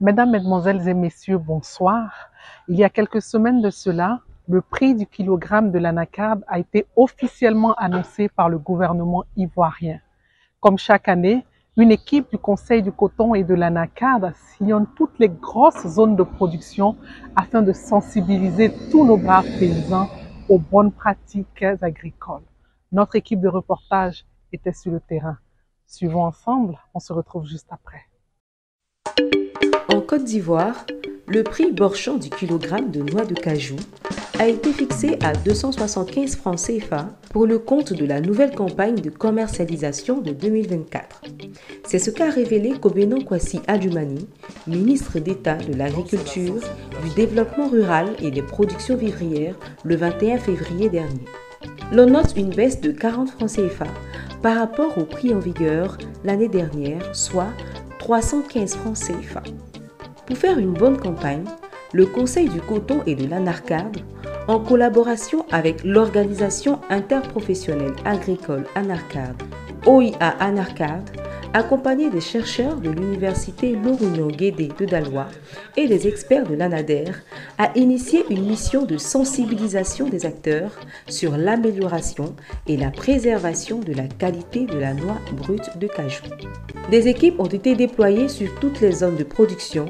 Mesdames, Mesdemoiselles et Messieurs, bonsoir. Il y a quelques semaines de cela, le prix du kilogramme de l'anacarde a été officiellement annoncé par le gouvernement ivoirien. Comme chaque année, une équipe du Conseil du coton et de l'anacarde sillonne toutes les grosses zones de production afin de sensibiliser tous nos braves paysans aux bonnes pratiques agricoles. Notre équipe de reportage était sur le terrain. Suivons ensemble, on se retrouve juste après. En Côte d'Ivoire, le prix Borchamp du kilogramme de noix de cajou a été fixé à 275 francs CFA pour le compte de la nouvelle campagne de commercialisation de 2024. C'est ce qu'a révélé Kobenon Kwasi Adjumani, ministre d'État de l'Agriculture, du Développement rural et des productions vivrières le 21 février dernier. L'on note une baisse de 40 francs CFA par rapport au prix en vigueur l'année dernière, soit 315 francs CFA. Pour faire une bonne campagne, le Conseil du coton et de l'anacarde, en collaboration avec l'Organisation interprofessionnelle agricole Anarcarde, OIA Anarcarde, accompagné des chercheurs de l'université Lorugnon Guédé de Daloa et des experts de l'ANADER, a initié une mission de sensibilisation des acteurs sur l'amélioration et la préservation de la qualité de la noix brute de cajou. Des équipes ont été déployées sur toutes les zones de production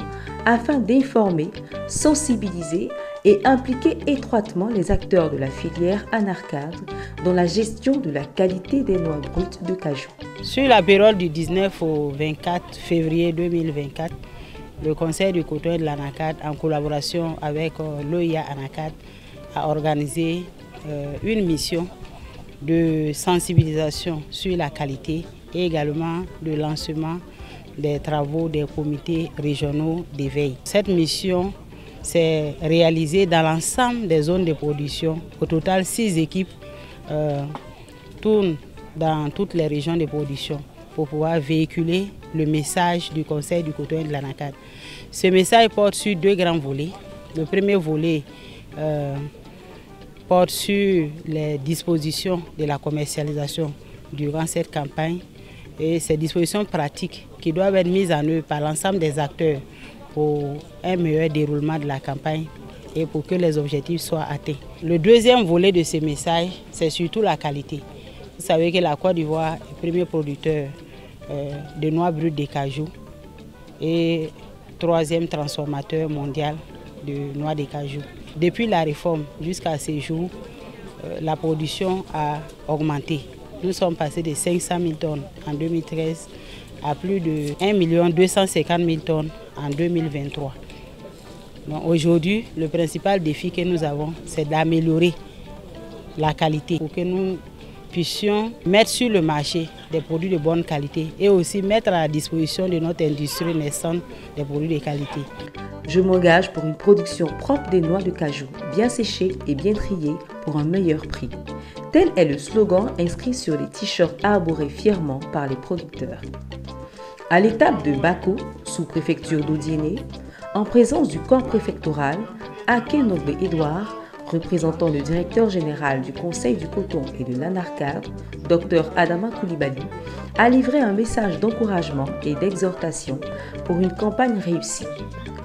afin d'informer, sensibiliser et impliquer étroitement les acteurs de la filière anarcarde dans la gestion de la qualité des noix brutes de cajou. Sur la période du 19 au 24 février 2024, le Conseil du coton et de l'anacarde, en collaboration avec l'OIA Anacarde, a organisé une mission de sensibilisation sur la qualité et également le lancement des travaux des comités régionaux d'éveil. Cette mission s'est réalisée dans l'ensemble des zones de production. Au total, 6 équipes tournent dans toutes les régions de production pour pouvoir véhiculer le message du Conseil du coton et de l'anacarde. Ce message porte sur 2 grands volets. Le premier volet porte sur les dispositions de la commercialisation durant cette campagne et ces dispositions pratiques qui doivent être mises en œuvre par l'ensemble des acteurs pour un meilleur déroulement de la campagne et pour que les objectifs soient atteints. Le deuxième volet de ce message, c'est surtout la qualité. Vous savez que la Côte d'Ivoire est le premier producteur de noix brutes de cajou et 3e transformateur mondial de noix de cajou. Depuis la réforme jusqu'à ce jour, la production a augmenté. Nous sommes passés de 500 000 tonnes en 2013 à plus de 1 250 000 tonnes en 2023. Aujourd'hui, le principal défi que nous avons, c'est d'améliorer la qualité pour que nous puissions mettre sur le marché des produits de bonne qualité et aussi mettre à la disposition de notre industrie naissante des produits de qualité. Je m'engage pour une production propre des noix de cajou, bien séchées et bien triées pour un meilleur prix. Tel est le slogan inscrit sur les t-shirts arborés fièrement par les producteurs. À l'étape de Bako, sous-préfecture d'Odiéné, en présence du corps préfectoral, Akenogbe Edouard, représentant le directeur général du Conseil du coton et de l'anacarde, Dr Adama Koulibaly, a livré un message d'encouragement et d'exhortation pour une campagne réussie.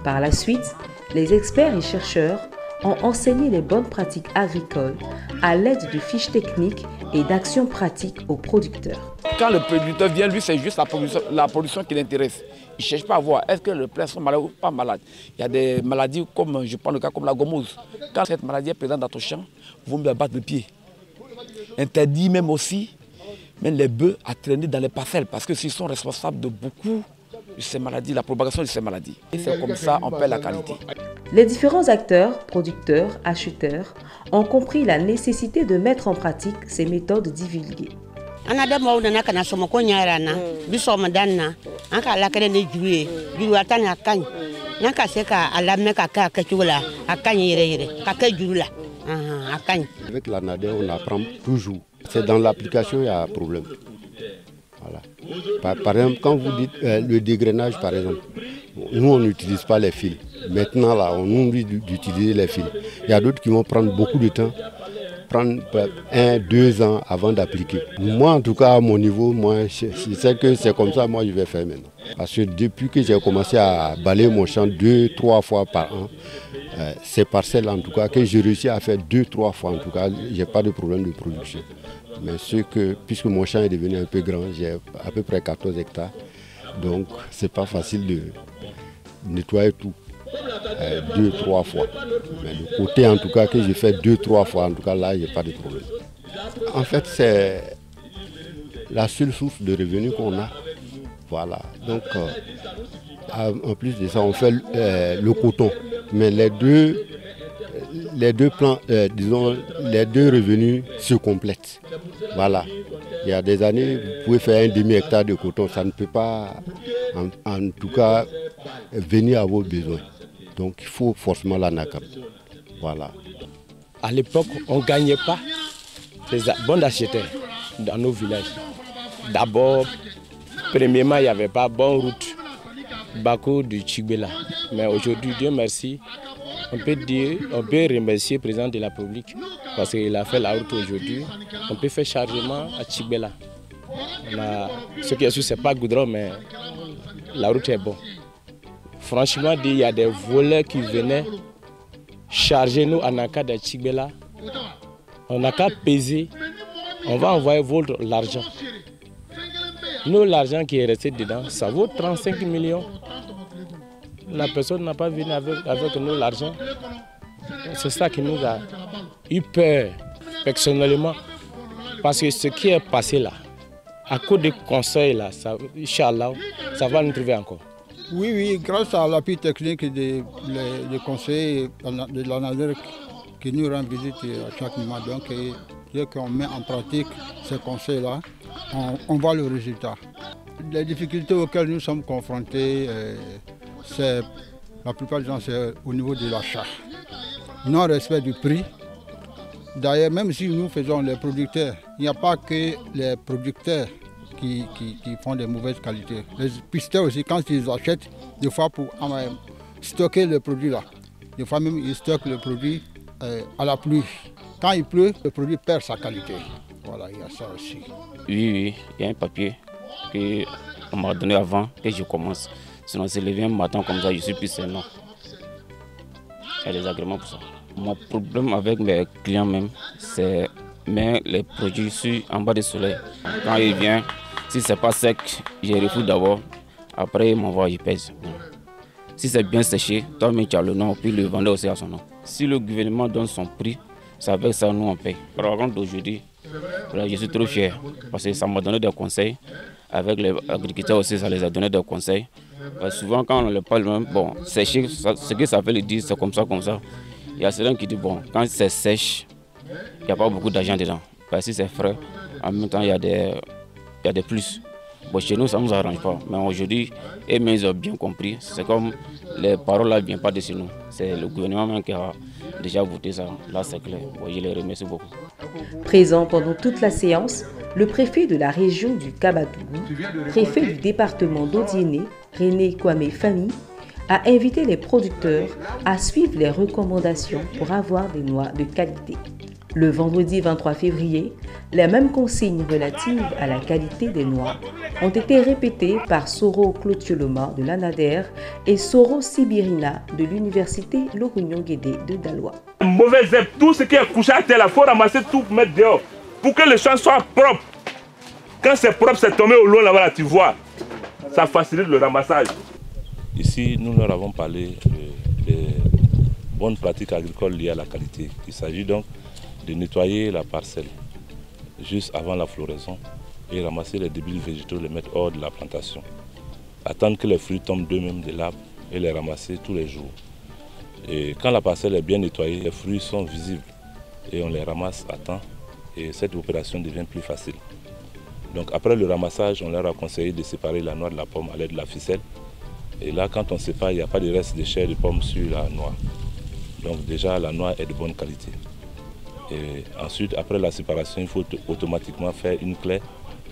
Par la suite, les experts et chercheurs ont enseigné les bonnes pratiques agricoles à l'aide de fiches techniques et d'actions pratiques aux producteurs. Quand le producteur vient, lui, c'est juste la production qui l'intéresse. Il ne cherche pas à voir est-ce que les plants sont malades ou pas malades. Il y a des maladies comme, je prends le cas comme la gomose. Quand cette maladie est présente dans ton champ, il vaut mieux battre le pied. Interdit même aussi, même les bœufs à traîner dans les parcelles parce que s'ils sont responsables de beaucoup de ces maladies, la propagation de ces maladies. Et c'est comme ça qu'on perd la qualité. Les différents acteurs, producteurs, acheteurs, ont compris la nécessité de mettre en pratique ces méthodes divulguées. Avec l'ANADER, on apprend toujours. C'est dans l'application qu'il y a un problème. Voilà. Par exemple, quand vous dites le dégrainage, par exemple, nous on n'utilise pas les fils. Maintenant, là, on nous dit d'utiliser les fils. Il y a d'autres qui vont prendre beaucoup de temps prendre 1-2 ans avant d'appliquer. Moi, en tout cas, à mon niveau, moi, je sais que c'est comme ça, moi, je vais faire maintenant. Parce que depuis que j'ai commencé à balayer mon champ 2-3 fois par an, ces parcelles, en tout cas, que j'ai réussi à faire 2-3 fois, en tout cas, je n'ai pas de problème de production. Mais puisque mon champ est devenu un peu grand, j'ai à peu près 14 hectares, donc c'est pas facile de nettoyer tout 2-3 fois. Mais le côté en tout cas que j'ai fait 2-3 fois, en tout cas là, il n'y a pas de problème. En fait, c'est la seule source de revenus qu'on a. Voilà. Donc, en plus de ça, on fait le coton. Mais les deux plans, disons, les deux revenus se complètent. Voilà. Il y a des années, vous pouvez faire un demi-hectare de coton, ça ne peut pas, en tout cas, venir à vos besoins. Donc il faut forcément l'ANACAM. Voilà. À l'époque, on ne gagnait pas les bons acheteurs dans nos villages. D'abord, premièrement, il n'y avait pas bonne route, Bako du Tchigbela. Mais aujourd'hui, Dieu merci, on peut remercier le président de la République parce qu'il a fait la route aujourd'hui. On peut faire chargement à Tchigbela. Ce qui est sûr, ce n'est pas goudron, mais la route est bonne. Franchement, il y a des voleurs qui venaient charger nous en cas de Tchigbela. On n'a qu'à peser, on va envoyer l'argent. Nous, l'argent qui est resté dedans, ça vaut 35 millions. La personne n'a pas venu avec nous l'argent. C'est ça qui nous a eu peur, personnellement. Parce que ce qui est passé là, à cause des conseils là, Inch'Allah, ça va nous trouver encore. Oui, grâce à l'appui technique des conseillers de l'ANADER qui nous rendent visite à chaque moment. Donc, dès qu'on met en pratique ces conseils-là, on voit le résultat. Les difficultés auxquelles nous sommes confrontés, c'est la plupart du temps, c'est au niveau de l'achat. Non-respect du prix. D'ailleurs, même si nous faisons les producteurs, il n'y a pas que les producteurs qui font de mauvaises qualités. Les pisteurs aussi, quand ils achètent, des fois pour stocker le produit là, des fois même ils stockent le produit à la pluie. Quand il pleut, le produit perd sa qualité. Voilà, il y a ça aussi. Oui, il y a un papier qu'on m'a donné avant que je commence. Sinon, c'est levé un matin comme ça, je suis plus seulement. Il y a des agréments pour ça. Mon problème avec mes clients même, c'est mettre les produits en bas du soleil. Quand il vient, si ce n'est pas sec, je refous d'abord. Après, il m'envoie, je pèse. Si c'est bien séché, toi-même tu as le nom, puis le vendeur aussi a son nom. Si le gouvernement donne son prix, c'est avec ça nous on paye. Par contre, d'aujourd'hui, je suis trop fier parce que ça m'a donné des conseils. Avec les agriculteurs aussi, ça les a donné des conseils. Souvent, quand on le parle même, bon, sécher, ce que ça veut dire, c'est comme ça, comme ça. Il y a certains qui disent, bon, quand c'est sèche, il n'y a pas beaucoup d'argent dedans. Parce que si c'est frais, en même temps, il y a des plus. Bon, chez nous, ça ne nous arrange pas. Mais aujourd'hui, ils ont bien compris. C'est comme les paroles là ne viennent pas de chez nous. C'est le gouvernement même qui a déjà voté ça. Là, c'est clair. Bon, je les remercie beaucoup. Présent pendant toute la séance, le préfet de la région du Kabadougou, préfet du département d'Odiéné, René Kwame Fami, a invité les producteurs à suivre les recommandations pour avoir des noix de qualité. Le vendredi 23 février, les mêmes consignes relatives à la qualité des noix ont été répétées par Soro Clotioloma de l'ANADER et Soro Sibirina de l'université Lorugnon-Guédé de Daloa. Mauvaise herbe, tout ce qui est couché à terre, il faut ramasser tout pour mettre dehors pour que le champ soit propre. Quand c'est propre, c'est tombé au loin là-bas, tu vois. Ça facilite le ramassage. Ici, nous leur avons parlé des bonnes pratiques agricoles liées à la qualité. Il s'agit donc de nettoyer la parcelle juste avant la floraison et ramasser les débris végétaux, les mettre hors de la plantation. Attendre que les fruits tombent d'eux-mêmes de l'arbre et les ramasser tous les jours. Et quand la parcelle est bien nettoyée, les fruits sont visibles et on les ramasse à temps et cette opération devient plus facile. Donc après le ramassage, on leur a conseillé de séparer la noix de la pomme à l'aide de la ficelle. Et là, quand on sépare, il n'y a pas de reste de chair de pomme sur la noix. Donc déjà, la noix est de bonne qualité. Et ensuite, après la séparation, il faut automatiquement faire une clé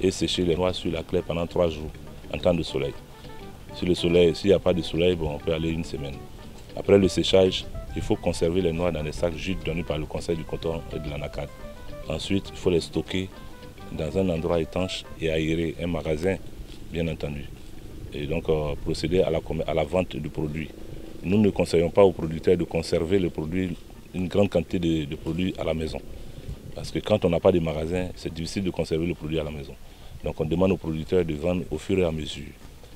et sécher les noix sur la clé pendant 3 jours en temps de soleil. Sur le soleil, s'il n'y a pas de soleil, bon, on peut aller 1 semaine. Après le séchage, il faut conserver les noix dans des sacs jute donnés par le Conseil du coton et de l'ANACAD. Ensuite, il faut les stocker dans un endroit étanche et aéré, un magasin, bien entendu. Et donc procéder à la vente du produit. Nous ne conseillons pas aux producteurs de conserver le produit, une grande quantité de produits à la maison. Parce que quand on n'a pas de magasin, c'est difficile de conserver le produit à la maison. Donc on demande aux producteurs de vendre au fur et à mesure.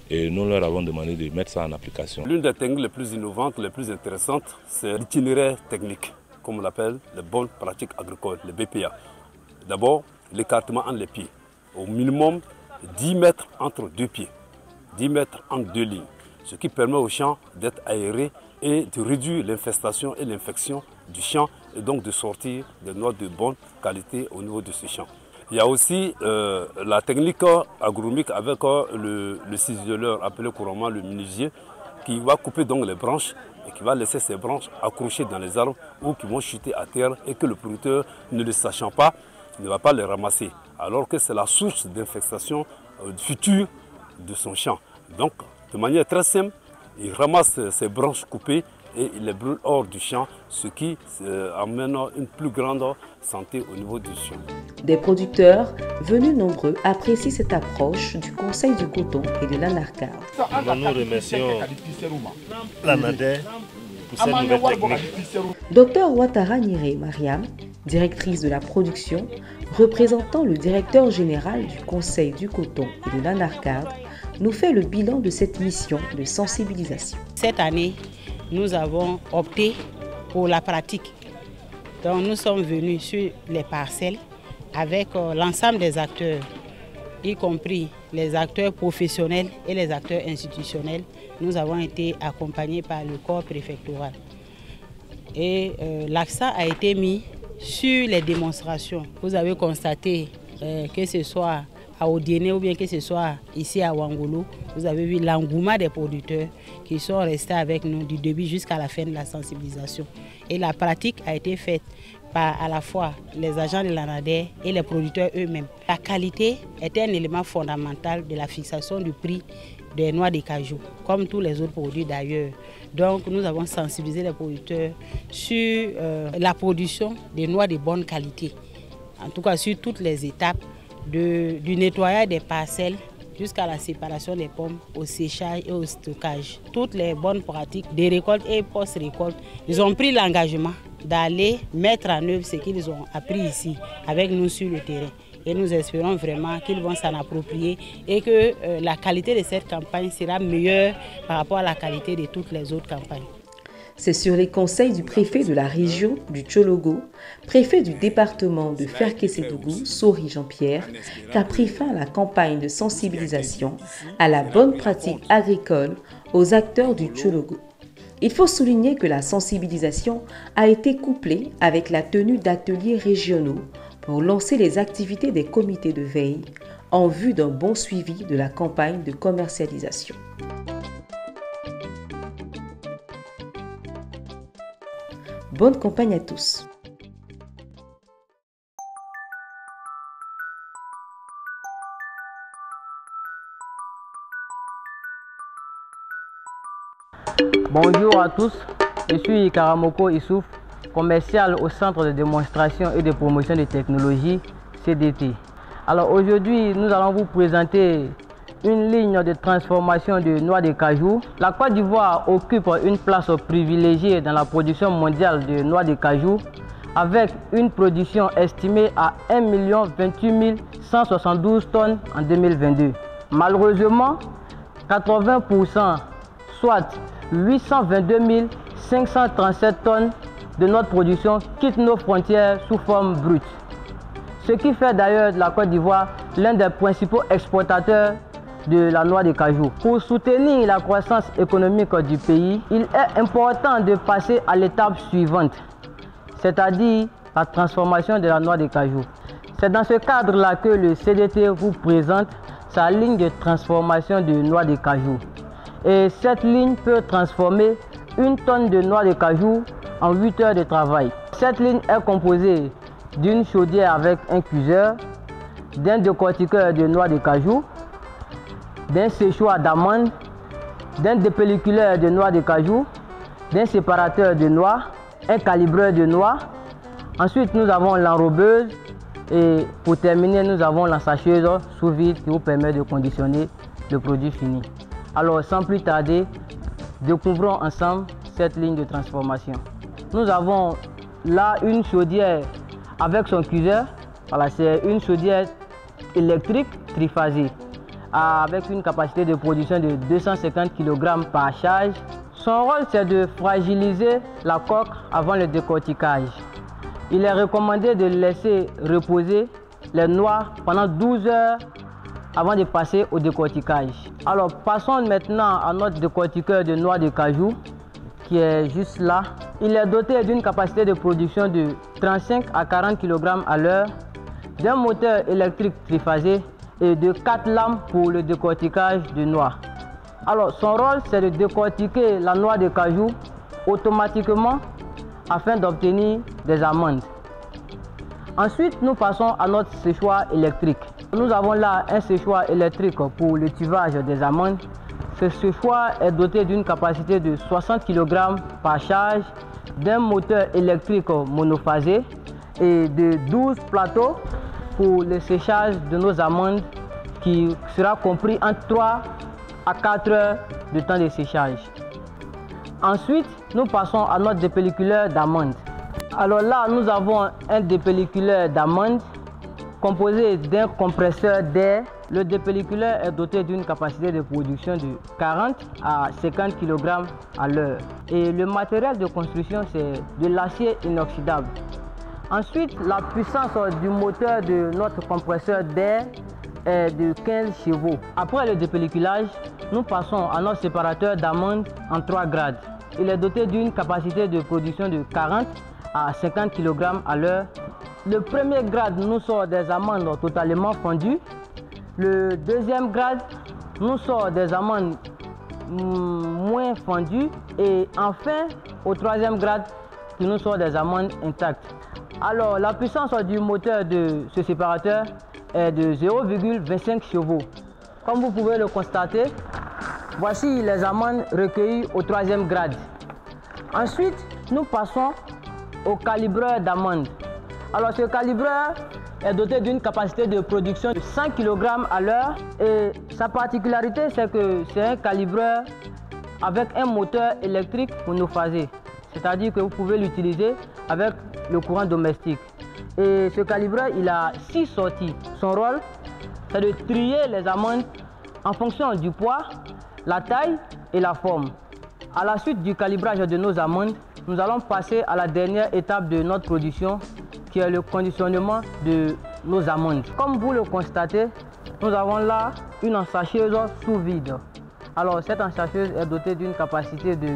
Et nous leur avons demandé de mettre ça en application. L'une des techniques les plus innovantes, les plus intéressantes, c'est l'itinéraire technique, comme on l'appelle les bonnes pratiques agricoles, les BPA. D'abord, l'écartement entre les pieds. Au minimum 10 mètres entre deux pieds, 10 mètres entre deux lignes. Ce qui permet au champ d'être aéré et de réduire l'infestation et l'infection du champ et donc de sortir des noix de bonne qualité au niveau de ce champ. Il y a aussi la technique agronomique avec le ciseleur appelé couramment le menuisier qui va couper donc les branches et qui va laisser ces branches accrochées dans les arbres ou qui vont chuter à terre et que le producteur, ne le sachant pas, ne va pas les ramasser alors que c'est la source d'infestation future de son champ. Donc de manière très simple, il ramasse ces branches coupées et il les brûle hors du champ, ce qui amène une plus grande santé au niveau du champ. Des producteurs venus nombreux apprécient cette approche du Conseil du coton et de l'ANARCAD. Nous remercions l'ANADER pour cette nouvelle technique. Dr Ouattara Niré Mariam, directrice de la production, représentant le directeur général du Conseil du coton et de l'ANARCAD, nous fait le bilan de cette mission de sensibilisation. Cette année, nous avons opté pour la pratique. Donc nous sommes venus sur les parcelles avec l'ensemble des acteurs, y compris les acteurs professionnels et les acteurs institutionnels. Nous avons été accompagnés par le corps préfectoral. Et l'accent a été mis sur les démonstrations. Vous avez constaté que ce soit à Odiéné ou bien que ce soit ici à Ouangolo, vous avez vu l'engouement des producteurs qui sont restés avec nous du début jusqu'à la fin de la sensibilisation. Et la pratique a été faite par à la fois les agents de l'ANADER et les producteurs eux-mêmes. La qualité est un élément fondamental de la fixation du prix des noix de cajou, comme tous les autres produits d'ailleurs. Donc nous avons sensibilisé les producteurs sur la production des noix de bonne qualité, en tout cas sur toutes les étapes, du nettoyage des parcelles jusqu'à la séparation des pommes, au séchage et au stockage. Toutes les bonnes pratiques des récoltes et post-récolte, ils ont pris l'engagement d'aller mettre en œuvre ce qu'ils ont appris ici avec nous sur le terrain. Et nous espérons vraiment qu'ils vont s'en approprier et que la qualité de cette campagne sera meilleure par rapport à la qualité de toutes les autres campagnes. C'est sur les conseils du préfet de la région du Tchologo, préfet du département de Ferké-Sédougou, Sori Jean-Pierre, qu'a pris fin la campagne de sensibilisation à la bonne pratique agricole aux acteurs du Tchologo. Il faut souligner que la sensibilisation a été couplée avec la tenue d'ateliers régionaux pour lancer les activités des comités de veille en vue d'un bon suivi de la campagne de commercialisation. Bonne campagne à tous. Bonjour à tous, je suis Karamoko Issouf, commercial au Centre de démonstration et de promotion des technologies CDT. Alors aujourd'hui, nous allons vous présenter une ligne de transformation de noix de cajou. La Côte d'Ivoire occupe une place privilégiée dans la production mondiale de noix de cajou avec une production estimée à 1 028 172 tonnes en 2022. Malheureusement, 80%, soit 822 537 tonnes de notre production quittent nos frontières sous forme brute. Ce qui fait d'ailleurs de la Côte d'Ivoire l'un des principaux exportateurs de la noix de cajou. Pour soutenir la croissance économique du pays, il est important de passer à l'étape suivante, c'est-à-dire la transformation de la noix de cajou. C'est dans ce cadre-là que le CDT vous présente sa ligne de transformation de noix de cajou. Et cette ligne peut transformer 1 tonne de noix de cajou en 8 heures de travail. Cette ligne est composée d'une chaudière avec un cuiseur, d'un décortiqueur de noix de cajou, d'un séchoir d'amandes, d'un dépelliculeur de noix de cajou, d'un séparateur de noix, un calibreur de noix. Ensuite, nous avons l'enrobeuse, Et pour terminer, nous avons l'ensacheuse sous vide qui vous permet de conditionner le produit fini. Alors sans plus tarder, découvrons ensemble cette ligne de transformation. Nous avons là une chaudière avec son cuiseur. Voilà, c'est une chaudière électrique triphasée avec une capacité de production de 250 kg par charge. Son rôle, c'est de fragiliser la coque avant le décortiquage. Il est recommandé de laisser reposer les noix pendant 12 heures avant de passer au décortiquage. Alors passons maintenant à notre décortiqueur de noix de cajou qui est juste là. Il est doté d'une capacité de production de 35 à 40 kg à l'heure, d'un moteur électrique triphasé et de 4 lames pour le décortiquage de noix. Alors son rôle, c'est de décortiquer la noix de cajou automatiquement afin d'obtenir des amandes. Ensuite, nous passons à notre séchoir électrique. Nous avons là un séchoir électrique pour le tuvage des amandes. Ce séchoir est doté d'une capacité de 60 kg par charge, d'un moteur électrique monophasé et de 12 plateaux pour le séchage de nos amandes qui sera compris entre 3 à 4 heures de temps de séchage. Ensuite, nous passons à notre dépelliculeur d'amandes. Alors là, nous avons un dépelliculeur d'amandes composé d'un compresseur d'air. Le dépelliculeur est doté d'une capacité de production de 40 à 50 kg à l'heure. Et le matériel de construction, c'est de l'acier inoxydable. Ensuite, la puissance du moteur de notre compresseur d'air est de 15 chevaux. Après le dépelliculage, nous passons à notre séparateur d'amandes en 3 grades. Il est doté d'une capacité de production de 40 à 50 kg à l'heure. Le premier grade nous sort des amandes totalement fondues. Le deuxième grade nous sort des amandes moins fondues. Et enfin, au troisième grade, qui nous sort des amandes intactes. Alors, la puissance du moteur de ce séparateur est de 0,25 chevaux. Comme vous pouvez le constater, voici les amandes recueillies au troisième grade. Ensuite, nous passons au calibreur d'amandes. Alors ce calibreur est doté d'une capacité de production de 100 kg à l'heure et sa particularité c'est que c'est un calibreur avec un moteur électrique monophasé. C'est-à-dire que vous pouvez l'utiliser avec le courant domestique. Et ce calibreur, il a 6 sorties. Son rôle, c'est de trier les amandes en fonction du poids, la taille et la forme. À la suite du calibrage de nos amandes, nous allons passer à la dernière étape de notre production, qui est le conditionnement de nos amandes. Comme vous le constatez, nous avons là une ensacheuse sous vide. Alors cette ensacheuse est dotée d'une capacité de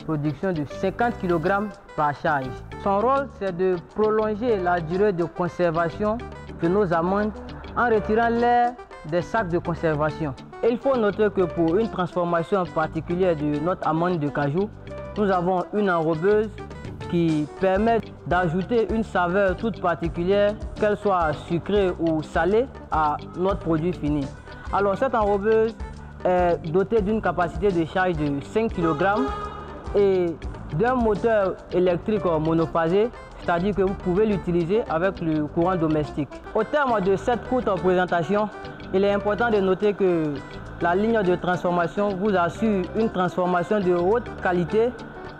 production de 50 kg par charge. Son rôle, c'est de prolonger la durée de conservation de nos amandes en retirant l'air des sacs de conservation. Et il faut noter que pour une transformation particulière de notre amande de cajou, nous avons une enrobeuse qui permet d'ajouter une saveur toute particulière, qu'elle soit sucrée ou salée, à notre produit fini. Alors cette enrobeuse est dotée d'une capacité de charge de 5 kg et d'un moteur électrique monophasé, c'est-à-dire que vous pouvez l'utiliser avec le courant domestique. Au terme de cette courte présentation, il est important de noter que la ligne de transformation vous assure une transformation de haute qualité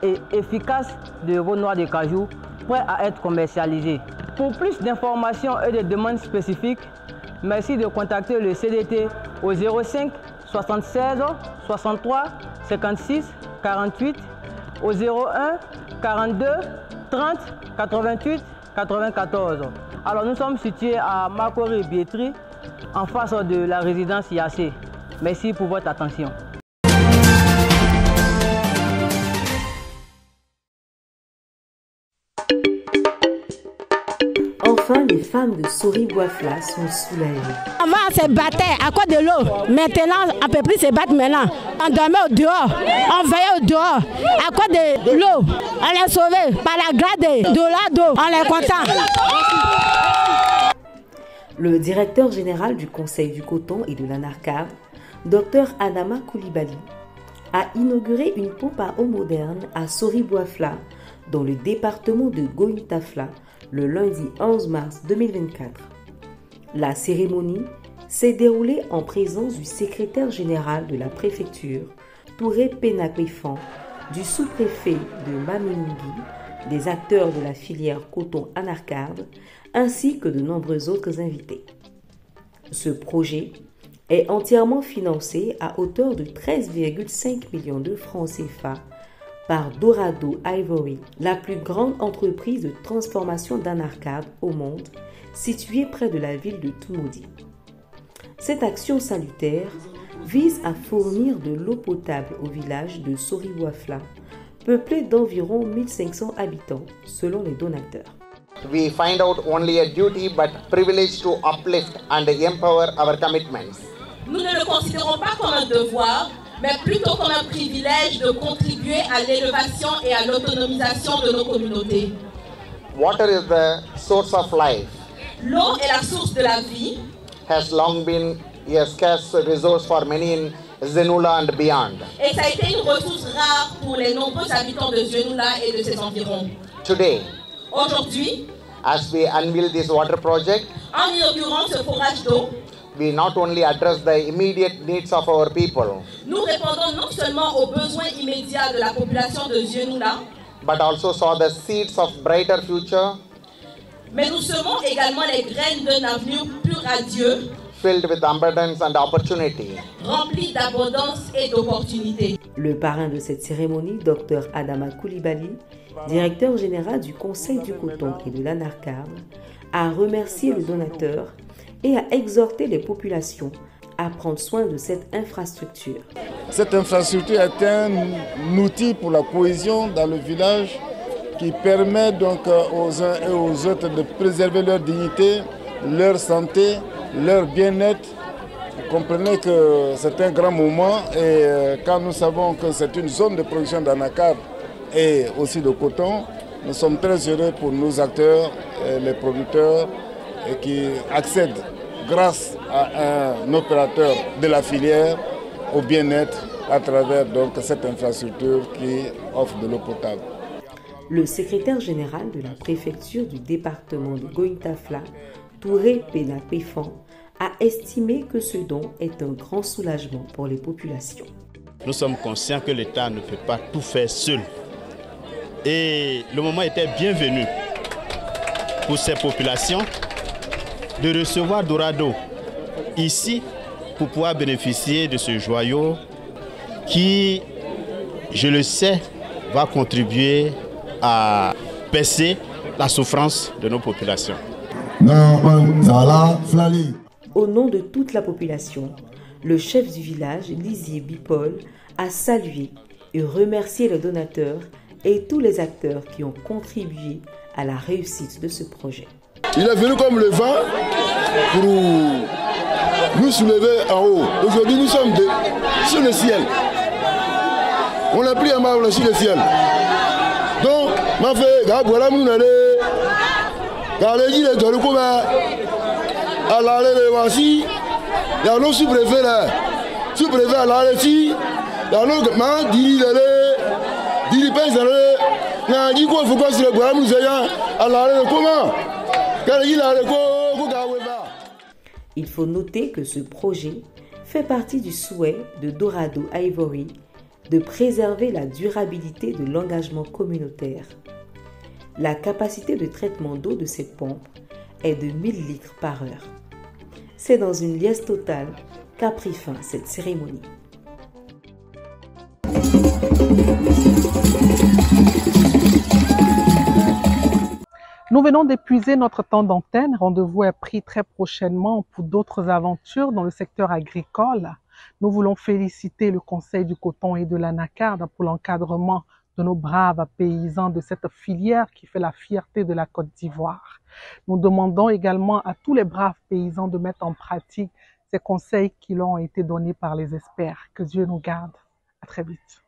et efficace de vos noix de cajou prêts à être commercialisées. Pour plus d'informations et de demandes spécifiques, merci de contacter le CDT au 05 76 63 56 48 au 01 42 30 88 94. Alors nous sommes situés à Makori-Bietri, en face de la résidence IAC. Merci pour votre attention. Enfin, les femmes de Sori-Bouafla sont soulagées. Avant, on se battait à cause de l'eau. Maintenant, on ne peut plus se battre maintenant. On dormait au dehors, on veillait au dehors. À cause de l'eau, on est sauvé par la grâce de la d'eau. On est content. Le directeur général du Conseil du coton et de l'Anarcave, Dr Adama Koulibaly, a inauguré une pompe à eau moderne à Sori-Bouafla, dans le département de Goïtafla, le lundi 11 mars 2024. La cérémonie s'est déroulée en présence du secrétaire général de la préfecture, Touré Pénakwefan, du sous-préfet de Mamingi, des acteurs de la filière coton anacarde, ainsi que de nombreux autres invités. Ce projet est entièrement financé à hauteur de 13,5 millions de francs CFA par Dorado Ivory, la plus grande entreprise de transformation d'anacarde au monde, située près de la ville de Toumoudi. Cette action salutaire vise à fournir de l'eau potable au village de Soriwafla, peuplé d'environ 1500 habitants, selon les donateurs. We find out only a duty but privilege to uplift and empower our commitments. Nous ne le considérons pas comme un devoir, mais plutôt comme un privilège de contribuer à l'élévation et à l'autonomisation de nos communautés. Water is the source of life. L'eau est la source de la vie. Has long been a scarce resource for many in Zenula and beyond. Et ça a été une ressource rare pour les nombreux habitants de Zenula et de ses environs. Today, aujourd'hui, as we unveil this water project, en inaugurant ce forage d'eau, we not only address the immediate needs of our people, nous répondons non seulement aux besoins immédiats de la population de Zenula, but also saw the seeds of brighter future, mais nous semons également les graines d'un avenir plus radieux, filled with abundance and opportunity, rempli d'abondance et d'opportunités. Le parrain de cette cérémonie, Dr Adama Koulibaly, directeur général du Conseil du coton et de l'anacarde, a remercié le donateur et a exhorté les populations à prendre soin de cette infrastructure. Cette infrastructure est un outil pour la cohésion dans le village qui permet donc aux uns et aux autres de préserver leur dignité, leur santé, leur bien-être. Vous comprenez que c'est un grand moment et quand nous savons que c'est une zone de production d'anacarde et aussi de coton, nous sommes très heureux pour nos acteurs, les producteurs qui accèdent grâce à un opérateur de la filière au bien-être à travers donc cette infrastructure qui offre de l'eau potable. Le secrétaire général de la préfecture du département de Goïtafla, Touré Pénakwefan, a estimé que ce don est un grand soulagement pour les populations. Nous sommes conscients que l'État ne peut pas tout faire seul. Et le moment était bienvenu pour ces populations de recevoir Dorado ici pour pouvoir bénéficier de ce joyau qui, je le sais, va contribuer à baisser la souffrance de nos populations. Au nom de toute la population, le chef du village, Lizier Bipol, a salué et remercié les donateurs et tous les acteurs qui ont contribué à la réussite de ce projet. Il est venu comme le vent pour nous soulever en haut. Aujourd'hui, nous sommes sur le ciel. On a pris un marbre sur le ciel. Donc, ma fait, voilà, nous allons les gens comme à l'arrêt de Voici, il y a nos sous-préfets là. Sous-préfet à l'arrêt ici, il y a nos gens qui disent il faut noter que ce projet fait partie du souhait de Dorado Ivory de préserver la durabilité de l'engagement communautaire. La capacité de traitement d'eau de cette pompe est de 1000 litres par heure. C'est dans une liesse totale qu'a pris fin cette cérémonie. Nous venons d'épuiser notre temps d'antenne. Rendez-vous est pris très prochainement pour d'autres aventures dans le secteur agricole. Nous voulons féliciter le Conseil du coton et de l'anacarde pour l'encadrement de nos braves paysans de cette filière qui fait la fierté de la Côte d'Ivoire. Nous demandons également à tous les braves paysans de mettre en pratique ces conseils qui leur ont été donnés par les experts. Que Dieu nous garde. À très vite.